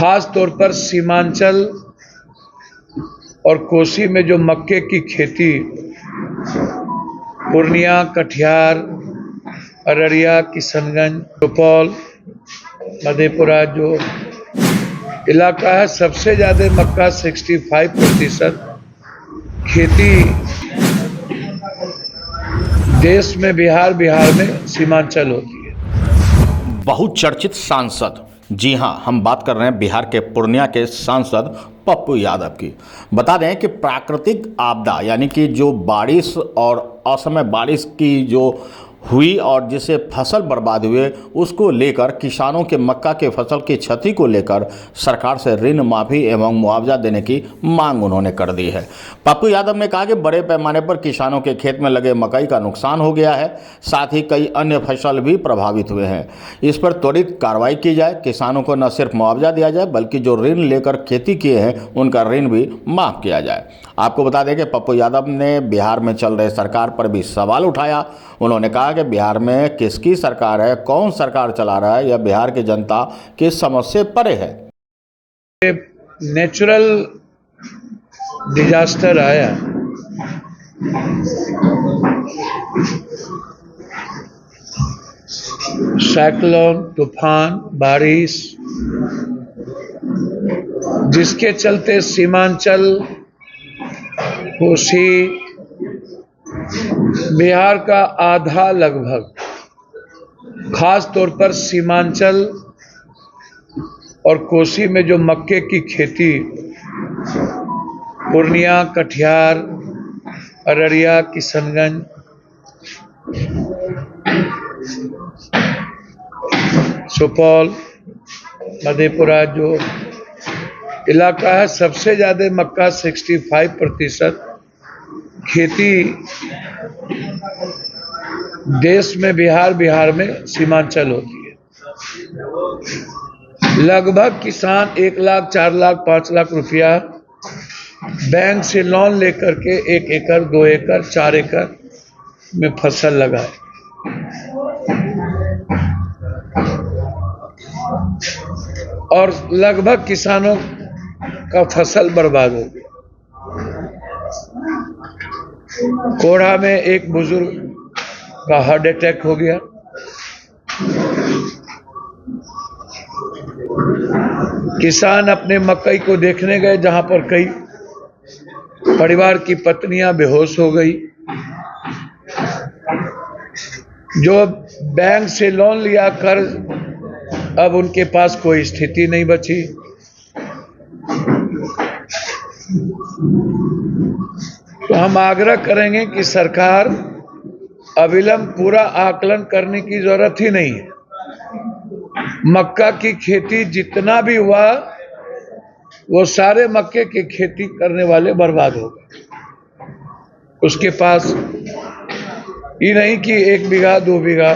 खास तौर पर सीमांचल और कोसी में जो मक्के की खेती पूर्णिया, कटिहार, अररिया, किशनगंज, सुपौल, मधेपुरा जो इलाका है, सबसे ज़्यादा मक्का 65% खेती देश में बिहार में सीमांचल होती है। बहुचर्चित सांसद, जी हां, हम बात कर रहे हैं बिहार के पूर्णिया के सांसद पप्पू यादव की। बता दें कि प्राकृतिक आपदा यानी कि जो बारिश और असमय बारिश की जो हुई और जिससे फसल बर्बाद हुए, उसको लेकर किसानों के मक्का के फसल की क्षति को लेकर सरकार से ऋण माफी एवं मुआवजा देने की मांग उन्होंने कर दी है। पप्पू यादव ने कहा कि बड़े पैमाने पर किसानों के खेत में लगे मकई का नुकसान हो गया है, साथ ही कई अन्य फसल भी प्रभावित हुए हैं। इस पर त्वरित कार्रवाई की जाए, किसानों को न सिर्फ मुआवजा दिया जाए बल्कि जो ऋण लेकर खेती किए हैं उनका ऋण भी माफ किया जाए। आपको बता दें कि पप्पू यादव ने बिहार में चल रहे सरकार पर भी सवाल उठाया। उन्होंने कहा कि बिहार में किसकी सरकार है, कौन सरकार चला रहा है, या बिहार की जनता किस समस्या से परे है। नेचुरल डिजास्टर आया, साइक्लोन, तूफान, बारिश, जिसके चलते सीमांचल, कोसी, बिहार का आधा लगभग, खास तौर पर सीमांचल और कोसी में जो मक्के की खेती पूर्णिया, कटिहार, अररिया, किशनगंज, सुपौल, मधेपुरा जो इलाका है, सबसे ज़्यादा मक्का 65% खेती देश में बिहार में सीमांचल होती है। लगभग किसान 1 लाख, 4 लाख, 5 लाख रुपया बैंक से लोन लेकर के 1 एकड़, 2 एकड़, 4 एकड़ में फसल लगाए। और लगभग किसानों का फसल बर्बाद हो गया। कोढ़ा में एक बुजुर्ग का हार्ट अटैक हो गया। किसान अपने मकई को देखने गए, जहां पर कई परिवार की पत्नियां बेहोश हो गई। जो बैंक से लोन लिया कर्ज, अब उनके पास कोई स्थिति नहीं बची। तो हम आग्रह करेंगे कि सरकार अविलंब पूरा आकलन करने की जरूरत ही नहीं है। मक्का की खेती जितना भी हुआ, वो सारे मक्के की खेती करने वाले बर्बाद हो गए। उसके पास ये नहीं कि 1 बीघा, 2 बीघा,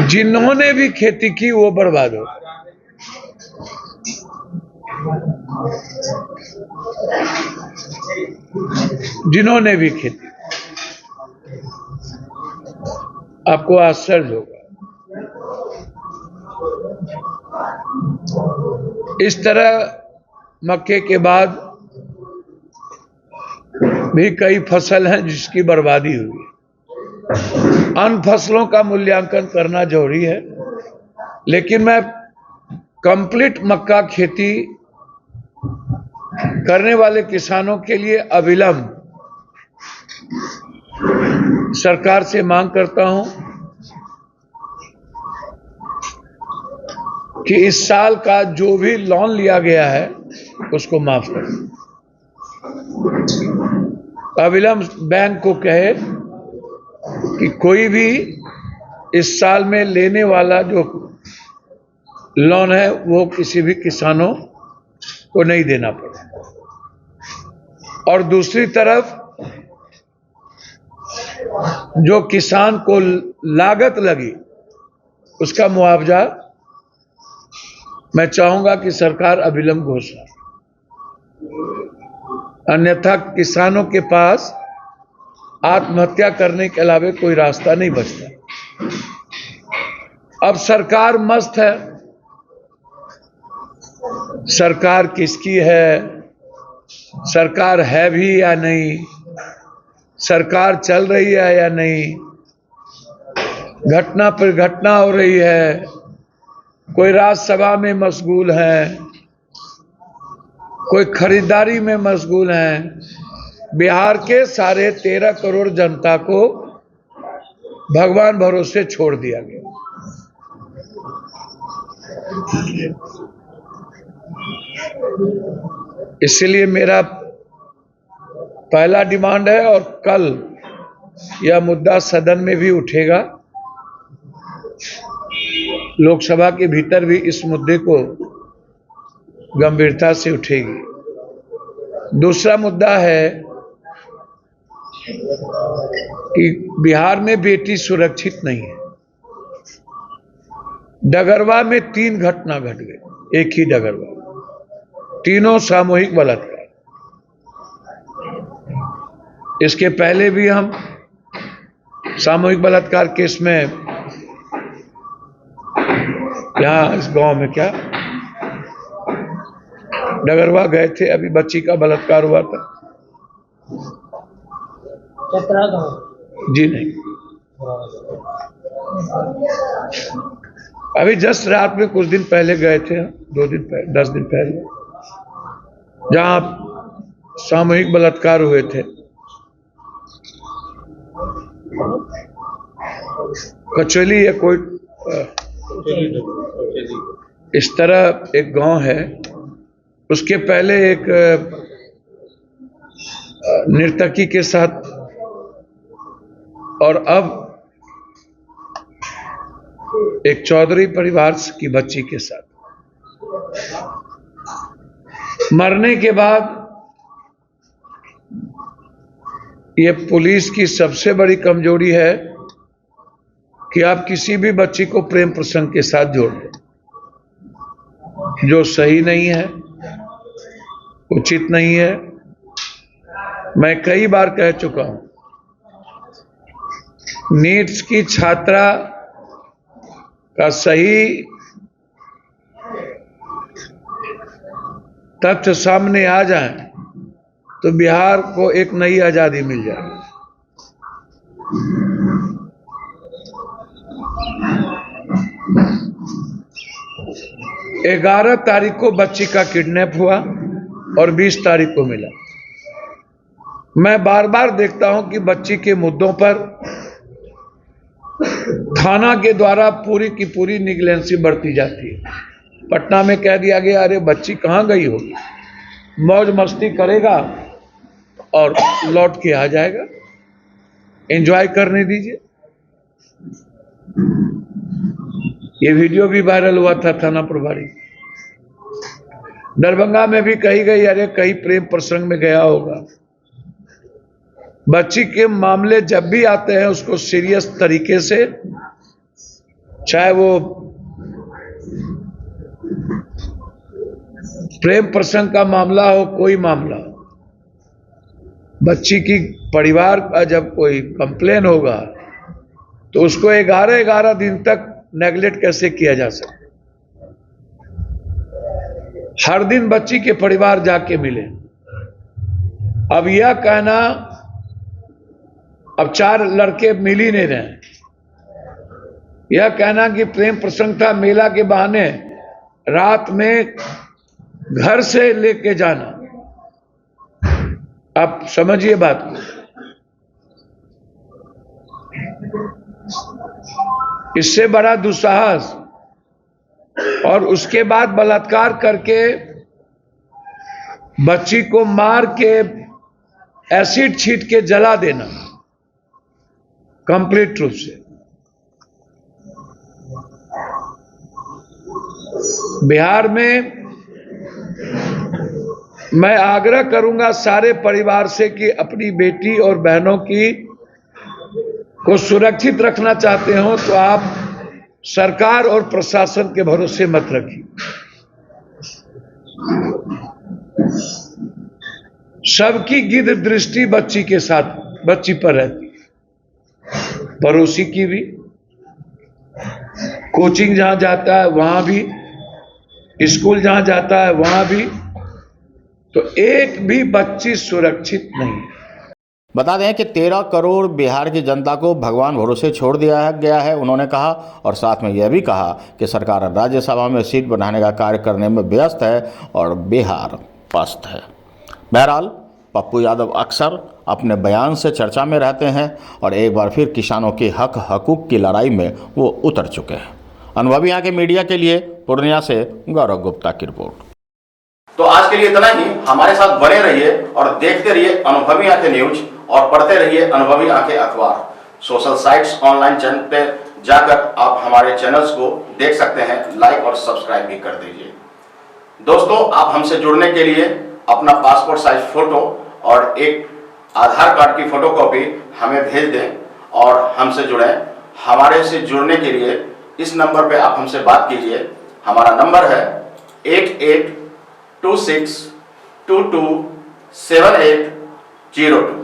जिन्होंने भी खेती की वो बर्बाद हो गए। जिन्होंने भी खेती, आपको आश्चर्य होगा। इस तरह मक्के के बाद भी कई फसल हैं जिसकी बर्बादी हुई। अन्य फसलों का मूल्यांकन करना जरूरी है, लेकिन मैं कंप्लीट मक्का खेती करने वाले किसानों के लिए अविलंब सरकार से मांग करता हूं कि इस साल का जो भी लोन लिया गया है उसको माफ करें। अविलंब बैंक को कहे कि कोई भी इस साल में लेने वाला जो लोन है वो किसी भी किसानों को नहीं देना पड़े। और दूसरी तरफ जो किसान को लागत लगी उसका मुआवजा मैं चाहूंगा कि सरकार अविलंब घोषणा, अन्यथा किसानों के पास आत्महत्या करने के अलावा कोई रास्ता नहीं बचता। अब सरकार मस्त है, सरकार किसकी है, सरकार है भी या नहीं, सरकार चल रही है या नहीं, घटना पर घटना हो रही है, कोई राज्यसभा में मशगूल है, कोई खरीदारी में मशगूल है। बिहार के साढ़े 13 करोड़ जनता को भगवान भरोसे छोड़ दिया गया। इसलिए मेरा पहला डिमांड है, और कल यह मुद्दा सदन में भी उठेगा, लोकसभा के भीतर भी इस मुद्दे को गंभीरता से उठेगी। दूसरा मुद्दा है कि बिहार में बेटी सुरक्षित नहीं है। डगरवा में 3 घटना घट गई, एक ही डगरवा, तीनों सामूहिक बलात्कार। इसके पहले भी हम सामूहिक बलात्कार केस में यहां इस गांव में क्या डगरवा गए थे, अभी बच्ची का बलात्कार हुआ था। जी नहीं, अभी जस्ट रात में कुछ दिन पहले गए थे, 2 दिन पहले, 10 दिन पहले, जहां सामूहिक बलात्कार हुए थे। कचौली या कोई इस तरह एक गांव है। उसके पहले एक नर्तकी के साथ, और अब एक चौधरी परिवार की बच्ची के साथ। मरने के बाद ये पुलिस की सबसे बड़ी कमजोरी है कि आप किसी भी बच्ची को प्रेम प्रसंग के साथ जोड़ दें, जो सही नहीं है, उचित नहीं है। मैं कई बार कह चुका हूं, नीट्स की छात्रा का सही तथ्य सामने आ जाए तो बिहार को एक नई आजादी मिल जाए। 11 तारीख को बच्ची का किडनैप हुआ और 20 तारीख को मिला। मैं बार बार देखता हूं कि बच्ची के मुद्दों पर थाना के द्वारा पूरी की पूरी निगलेंसी बरती जाती है। पटना में कह दिया गया, अरे बच्ची कहां गई होगी, मौज मस्ती करेगा और लौट के आ जाएगा, एंजॉय करने दीजिए। ये वीडियो भी वायरल हुआ था थाना प्रभारी। दरभंगा में भी कही गई, अरे कहीं प्रेम प्रसंग में गया होगा। बच्ची के मामले जब भी आते हैं उसको सीरियस तरीके से, चाहे वो प्रेम प्रसंग का मामला हो, कोई मामला हो, बच्ची की परिवार का जब कोई कंप्लेन होगा तो उसको 11 दिन तक नेगलेक्ट कैसे किया जा सकता। हर दिन बच्ची के परिवार जाके मिले। अब यह कहना, अब 4 लड़के मिल ही नहीं रहे, यह कहना कि प्रेम प्रसंग था, मेला के बहाने रात में घर से लेके जाना, आप समझिए बात को। इससे बड़ा दुस्साहस, और उसके बाद बलात्कार करके बच्ची को मार के एसिड छीट के जला देना, कंप्लीट रूप से। बिहार में मैं आग्रह करूंगा सारे परिवार से कि अपनी बेटी और बहनों की को सुरक्षित रखना चाहते हो तो आप सरकार और प्रशासन के भरोसे मत रखिए। सबकी गिद्ध दृष्टि बच्ची के साथ, बच्ची पर रहती है, पड़ोसी की भी, कोचिंग जहां जाता है वहां भी, स्कूल जहां जाता है वहां भी, तो एक भी बच्ची सुरक्षित नहीं है। बता दें कि 13 करोड़ बिहार की जनता को भगवान भरोसे छोड़ दिया गया है, उन्होंने कहा। और साथ में यह भी कहा कि सरकार राज्यसभा में सीट बढ़ाने का कार्य करने में व्यस्त है और बिहार पस्त है। बहरहाल पप्पू यादव अक्सर अपने बयान से चर्चा में रहते हैं और एक बार फिर किसानों के हक हकूक़ की लड़ाई में वो उतर चुके हैं। अनुभवी यहाँ के मीडिया के लिए पूर्णिया से गौरव गुप्ता की रिपोर्ट। तो आज के लिए इतना ही। हमारे साथ बने रहिए और देखते रहिए अनुभवी आंखें न्यूज और पढ़ते रहिए अनुभवी आंखें अखबार। सोशल साइट्स, ऑनलाइन चैनल पे जाकर आप हमारे चैनल्स को देख सकते हैं, लाइक और सब्सक्राइब भी कर दीजिए। दोस्तों, आप हमसे जुड़ने के लिए अपना पासपोर्ट साइज फोटो और एक आधार कार्ड की फोटोकॉपी हमें भेज दें और हमसे जुड़ें। हमारे से जुड़ने के लिए इस नंबर पे आप हमसे बात कीजिए। हमारा नंबर है 8826227802।